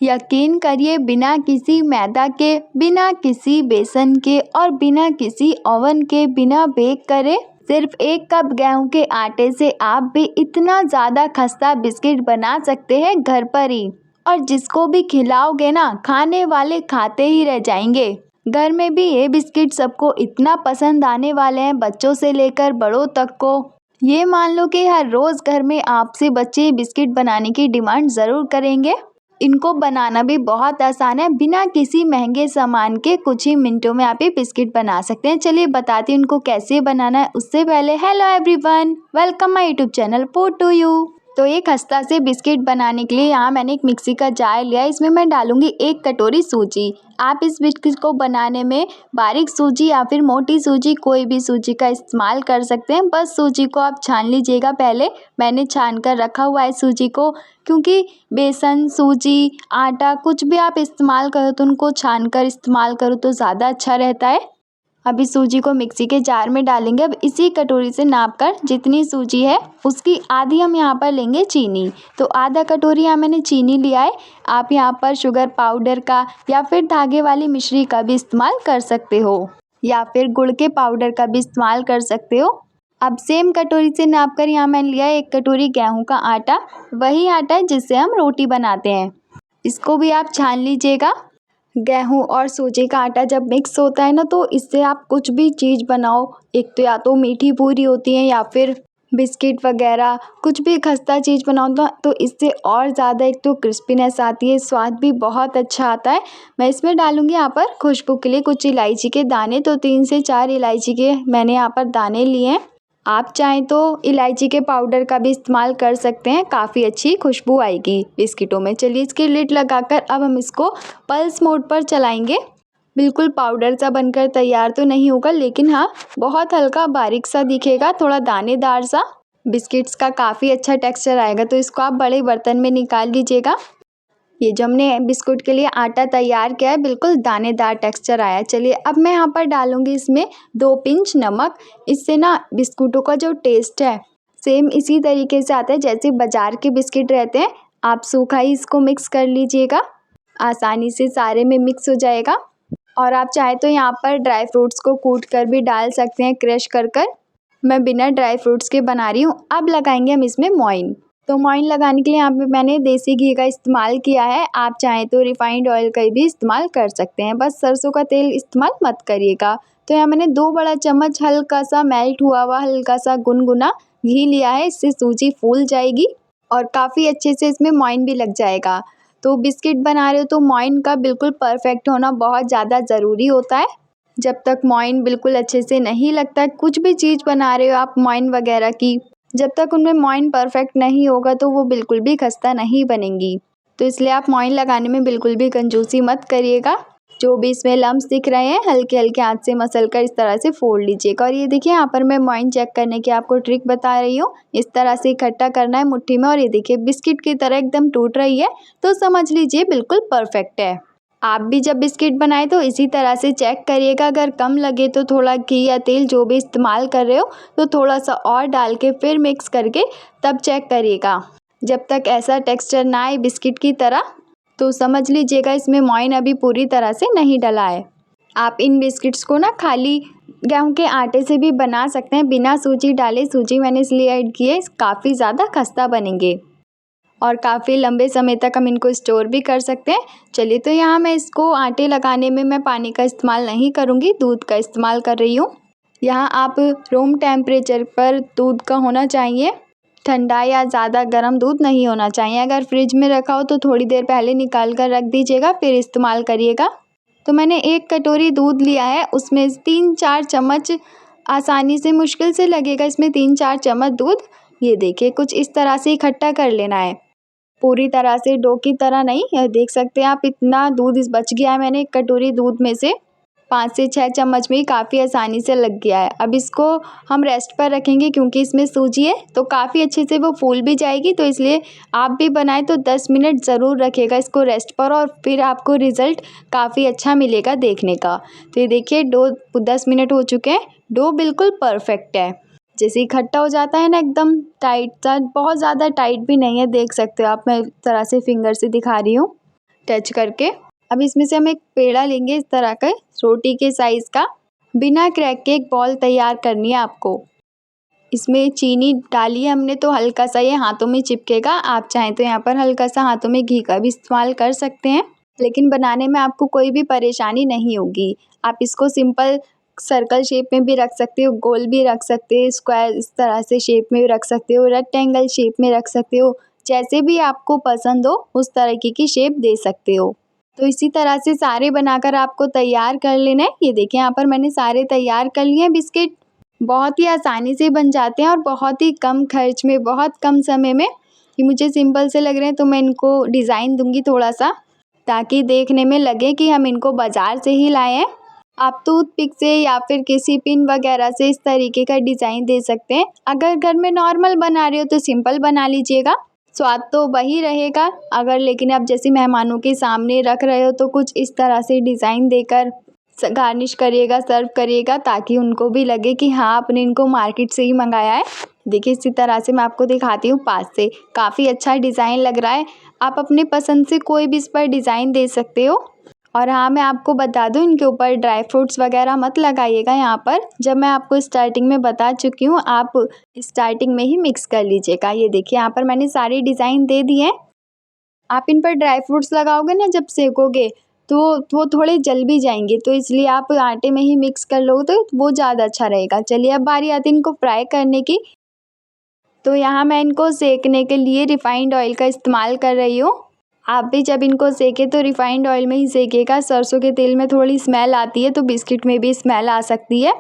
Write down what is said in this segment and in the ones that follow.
यकीन करिए, बिना किसी मैदा के, बिना किसी बेसन के और बिना किसी ओवन के, बिना बेक करे सिर्फ 1 कप गेहूं के आटे से आप भी इतना ज़्यादा खस्ता बिस्किट बना सकते हैं घर पर ही। और जिसको भी खिलाओगे ना, खाने वाले खाते ही रह जाएंगे। घर में भी ये बिस्किट सबको इतना पसंद आने वाले हैं, बच्चों से लेकर बड़ों तक को। ये मान लो कि हर रोज़ घर में आपसे बच्चे बिस्किट बनाने की डिमांड ज़रूर करेंगे। इनको बनाना भी बहुत आसान है, बिना किसी महंगे सामान के कुछ ही मिनटों में आप ये बिस्किट बना सकते हैं। चलिए बताती हूँ इनको कैसे बनाना है। उससे पहले hello everyone, welcome my YouTube channel food to you. तो एक खस्ता से बिस्किट बनाने के लिए यहाँ मैंने एक मिक्सी का जार लिया है। इसमें मैं डालूंगी 1 कटोरी सूजी। आप इस बिस्किट को बनाने में बारीक सूजी या फिर मोटी सूजी, कोई भी सूजी का इस्तेमाल कर सकते हैं। बस सूजी को आप छान लीजिएगा। पहले मैंने छान कर रखा हुआ है सूजी को, क्योंकि बेसन, सूजी, आटा कुछ भी आप इस्तेमाल करो तो उनको छान कर इस्तेमाल करो तो ज़्यादा अच्छा रहता है। अभी सूजी को मिक्सी के जार में डालेंगे। अब इसी कटोरी से नाप कर जितनी सूजी है उसकी आधी हम यहाँ पर लेंगे चीनी। तो आधा कटोरी यहाँ मैंने चीनी लिया है। आप यहाँ पर शुगर पाउडर का या फिर धागे वाली मिश्री का भी इस्तेमाल कर सकते हो, या फिर गुड़ के पाउडर का भी इस्तेमाल कर सकते हो। अब सेम कटोरी से नाप कर यहाँ मैंने लिया है 1 कटोरी गेहूँ का आटा। वही आटा है जिससे हम रोटी बनाते हैं। इसको भी आप छान लीजिएगा। गेहूँ और सूजी का आटा जब मिक्स होता है ना, तो इससे आप कुछ भी चीज़ बनाओ, एक तो या तो मीठी पूरी होती है या फिर बिस्किट वगैरह, कुछ भी खस्ता चीज़ बनाओ तो इससे और ज़्यादा एक तो क्रिस्पीनेस आती है, स्वाद भी बहुत अच्छा आता है। मैं इसमें डालूँगी यहाँ पर खुशबू के लिए कुछ इलायची के दाने। तो 3 से 4 इलायची के मैंने यहाँ पर दाने लिए हैं। आप चाहें तो इलायची के पाउडर का भी इस्तेमाल कर सकते हैं, काफ़ी अच्छी खुशबू आएगी बिस्किटों में। चलिए इसकी लिड लगाकर अब हम इसको पल्स मोड पर चलाएंगे। बिल्कुल पाउडर सा बनकर तैयार तो नहीं होगा, लेकिन हाँ बहुत हल्का बारीक सा दिखेगा, थोड़ा दानेदार सा। बिस्किट्स का काफ़ी अच्छा टेक्सचर आएगा। तो इसको आप बड़े बर्तन में निकाल लीजिएगा। ये जो हमने बिस्कुट के लिए आटा तैयार किया है, बिल्कुल दानेदार टेक्सचर आया। चलिए अब मैं यहाँ पर डालूंगी इसमें 2 पिंच नमक। इससे ना बिस्कुटों का जो टेस्ट है सेम इसी तरीके से आता है जैसे बाजार के बिस्किट रहते हैं। आप सूखा ही इसको मिक्स कर लीजिएगा, आसानी से सारे में मिक्स हो जाएगा। और आप चाहे तो यहाँ पर ड्राई फ्रूट्स को कूट कर भी डाल सकते हैं, क्रश कर कर। मैं बिना ड्राई फ्रूट्स के बना रही हूँ। अब लगाएंगे हम इसमें मोइन। तो मोइन लगाने के लिए यहाँ पे मैंने देसी घी का इस्तेमाल किया है। आप चाहें तो रिफाइंड ऑयल का भी इस्तेमाल कर सकते हैं, बस सरसों का तेल इस्तेमाल मत करिएगा। तो यहाँ मैंने 2 बड़ा चम्मच हल्का सा मेल्ट हुआ हुआ हल्का सा गुनगुना घी लिया है। इससे सूजी फूल जाएगी और काफ़ी अच्छे से इसमें मोइन भी लग जाएगा। तो बिस्किट बना रहे हो तो मोइन का बिल्कुल परफेक्ट होना बहुत ज़्यादा ज़रूरी होता है। जब तक मोइन बिल्कुल अच्छे से नहीं लगता, कुछ भी चीज़ बना रहे हो आप मोइन वगैरह की, जब तक उनमें मोइन परफेक्ट नहीं होगा तो वो बिल्कुल भी खस्ता नहीं बनेंगी। तो इसलिए आप मोइन लगाने में बिल्कुल भी कंजूसी मत करिएगा। जो भी इसमें लम्स दिख रहे हैं हल्के हल्के हाथ से मसल कर इस तरह से फोड़ लीजिएगा। और ये देखिए यहाँ पर मैं मोइन चेक करने की आपको ट्रिक बता रही हूँ। इस तरह से इकट्ठा करना है मुट्ठी में, और ये देखिए बिस्किट की तरह एकदम टूट रही है, तो समझ लीजिए बिल्कुल परफेक्ट है। आप भी जब बिस्किट बनाए तो इसी तरह से चेक करिएगा। अगर कम लगे तो थोड़ा घी या तेल जो भी इस्तेमाल कर रहे हो तो थोड़ा सा और डाल के फिर मिक्स करके तब चेक करिएगा। जब तक ऐसा टेक्सचर ना आए बिस्किट की तरह, तो समझ लीजिएगा इसमें मोइन अभी पूरी तरह से नहीं डला है। आप इन बिस्किट्स को ना खाली गेहूं के आटे से भी बना सकते हैं, बिना सूजी डाले। सूजी मैंने इसलिए ऐड की है, काफ़ी ज़्यादा खस्ता बनेंगे और काफ़ी लंबे समय तक हम इनको स्टोर भी कर सकते हैं। चलिए तो यहाँ मैं इसको आटे लगाने में मैं पानी का इस्तेमाल नहीं करूँगी, दूध का इस्तेमाल कर रही हूँ। यहाँ आप रूम टेम्परेचर पर दूध का होना चाहिए, ठंडा या ज़्यादा गर्म दूध नहीं होना चाहिए। अगर फ्रिज में रखा हो तो थोड़ी देर पहले निकाल कर रख दीजिएगा, फिर इस्तेमाल करिएगा। तो मैंने 1 कटोरी दूध लिया है, उसमें 3-4 चम्मच, आसानी से मुश्किल से लगेगा इसमें 3-4 चम्मच दूध। ये देखिए कुछ इस तरह से इकट्ठा कर लेना है, पूरी तरह से डो की तरह नहीं। यह देख सकते हैं आप, इतना दूध इस बच गया है। मैंने 1 कटोरी दूध में से 5 से 6 चम्मच में ही काफ़ी आसानी से लग गया है। अब इसको हम रेस्ट पर रखेंगे, क्योंकि इसमें सूजी है तो काफ़ी अच्छे से वो फूल भी जाएगी। तो इसलिए आप भी बनाएं तो 10 मिनट ज़रूर रखिएगा इसको रेस्ट पर, और फिर आपको रिज़ल्ट काफ़ी अच्छा मिलेगा देखने का। तो ये देखिए डो 10 मिनट हो चुके हैं, डो बिल्कुल परफेक्ट है। जैसे इकट्ठा हो जाता है ना एकदम टाइट सा, बहुत ज़्यादा टाइट भी नहीं है, देख सकते हो आप, मैं इस तरह से फिंगर से दिखा रही हूँ। टच करके। अब इसमें से हम एक पेड़ा लेंगे इस तरह का रोटी के साइज़ का। बिना क्रैक के एक बॉल तैयार करनी है आपको। इसमें चीनी डाली है हमने तो हल्का सा ये हाथों में चिपकेगा। आप चाहें तो यहाँ पर हल्का सा हाथों में घी का भी इस्तेमाल कर सकते हैं, लेकिन बनाने में आपको कोई भी परेशानी नहीं होगी। आप इसको सिंपल सर्कल शेप में भी रख सकते हो, गोल भी रख सकते हो, स्क्वायर इस तरह से शेप में भी रख सकते हो, रेक्टेंगल शेप में रख सकते हो, जैसे भी आपको पसंद हो उस तरीके की शेप दे सकते हो। तो इसी तरह से सारे बनाकर आपको तैयार कर लेना है। ये देखिए यहाँ पर मैंने सारे तैयार कर लिए हैं बिस्किट। बहुत ही आसानी से बन जाते हैं और बहुत ही कम खर्च में, बहुत कम समय में। ये मुझे सिंपल से लग रहे हैं तो मैं इनको डिज़ाइन दूंगी थोड़ा सा, ताकि देखने में लगे कि हम इनको बाज़ार से ही लाए हैं। आप टूथपिक से या फिर किसी पिन वगैरह से इस तरीके का डिज़ाइन दे सकते हैं। अगर घर में नॉर्मल बना रहे हो तो सिंपल बना लीजिएगा, स्वाद तो वही रहेगा। अगर लेकिन आप जैसे मेहमानों के सामने रख रहे हो तो कुछ इस तरह से डिज़ाइन देकर गार्निश करिएगा, सर्व करिएगा, ताकि उनको भी लगे कि हाँ आपने इनको मार्केट से ही मंगाया है। देखिए इसी तरह से मैं आपको दिखाती हूँ पास से। काफ़ी अच्छा डिज़ाइन लग रहा है। आप अपने पसंद से कोई भी इस पर डिज़ाइन दे सकते हो। और हाँ, मैं आपको बता दूँ, इनके ऊपर ड्राई फ्रूट्स वगैरह मत लगाइएगा यहाँ पर। जब मैं आपको स्टार्टिंग में बता चुकी हूँ, आप स्टार्टिंग में ही मिक्स कर लीजिएगा। ये देखिए यहाँ पर मैंने सारी डिज़ाइन दे दी हैं। आप इन पर ड्राई फ्रूट्स लगाओगे ना जब सेकोगे तो वो थोड़े जल भी जाएंगे, तो इसलिए आप आटे में ही मिक्स कर लो तो वो ज़्यादा अच्छा रहेगा। चलिए अब बारी आती है इनको फ्राई करने की। तो यहाँ मैं इनको सेकने के लिए रिफ़ाइंड ऑयल का इस्तेमाल कर रही हूँ। आप भी जब इनको सेकें तो रिफ़ाइंड ऑयल में ही सेकिएगा। सरसों के तेल में थोड़ी स्मेल आती है तो बिस्किट में भी स्मेल आ सकती है।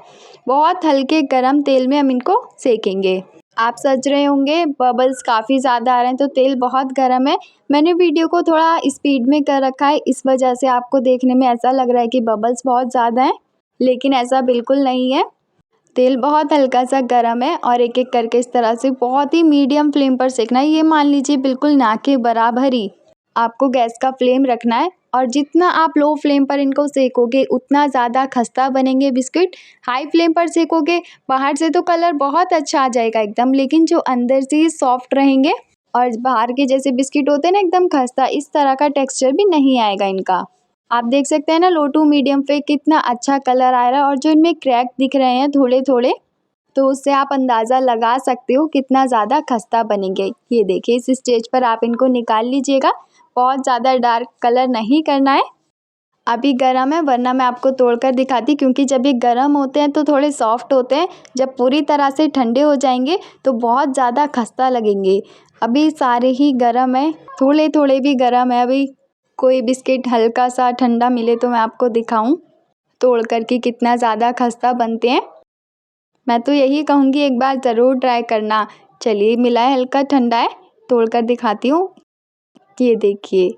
बहुत हल्के गरम तेल में हम इनको सेकेंगे। आप सोच रहे होंगे बबल्स काफ़ी ज़्यादा आ रहे हैं तो तेल बहुत गर्म है। मैंने वीडियो को थोड़ा स्पीड में कर रखा है, इस वजह से आपको देखने में ऐसा लग रहा है कि बबल्स बहुत ज़्यादा हैं, लेकिन ऐसा बिल्कुल नहीं है। तेल बहुत हल्का सा गर्म है और एक एक करके इस तरह से बहुत ही मीडियम फ्लेम पर सेकना है। ये मान लीजिए बिल्कुल ना के बराबर ही आपको गैस का फ्लेम रखना है। और जितना आप लो फ्लेम पर इनको सेकोगे उतना ज़्यादा खस्ता बनेंगे बिस्किट। हाई फ्लेम पर सेकोगे बाहर से तो कलर बहुत अच्छा आ जाएगा एकदम, लेकिन जो अंदर से ही सॉफ्ट रहेंगे और बाहर के जैसे बिस्किट होते हैं ना एकदम खस्ता, इस तरह का टेक्सचर भी नहीं आएगा इनका। आप देख सकते हैं ना लो टू मीडियम पे कितना अच्छा कलर आ रहा है और जो इनमें क्रैक दिख रहे हैं थोड़े थोड़े, तो उससे आप अंदाज़ा लगा सकते हो कितना ज़्यादा खस्ता बनेंगे। ये देखिए इस स्टेज पर आप इनको निकाल लीजिएगा। बहुत ज़्यादा डार्क कलर नहीं करना है। अभी गरम है, वरना मैं आपको तोड़कर दिखाती, क्योंकि जब ये गरम होते हैं तो थोड़े सॉफ्ट होते हैं। जब पूरी तरह से ठंडे हो जाएंगे तो बहुत ज़्यादा खस्ता लगेंगे। अभी सारे ही गरम है, थोड़े थोड़े भी गरम है। अभी कोई बिस्किट हल्का सा ठंडा मिले तो मैं आपको दिखाऊं तोड़ कर के कितना ज़्यादा खस्ता बनते हैं। मैं तो यही कहूँगी एक बार ज़रूर ट्राई करना। चलिए मिला है, हल्का ठंडा है, तोड़ कर दिखाती हूँ। ये देखिए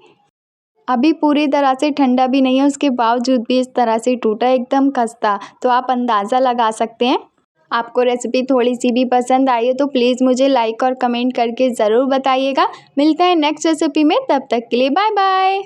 अभी पूरी तरह से ठंडा भी नहीं है, उसके बावजूद भी इस तरह से टूटा एकदम खस्ता। तो आप अंदाज़ा लगा सकते हैं। आपको रेसिपी थोड़ी सी भी पसंद आई है तो प्लीज़ मुझे लाइक और कमेंट करके ज़रूर बताइएगा। मिलते हैं नेक्स्ट रेसिपी में, तब तक के लिए बाय बाय।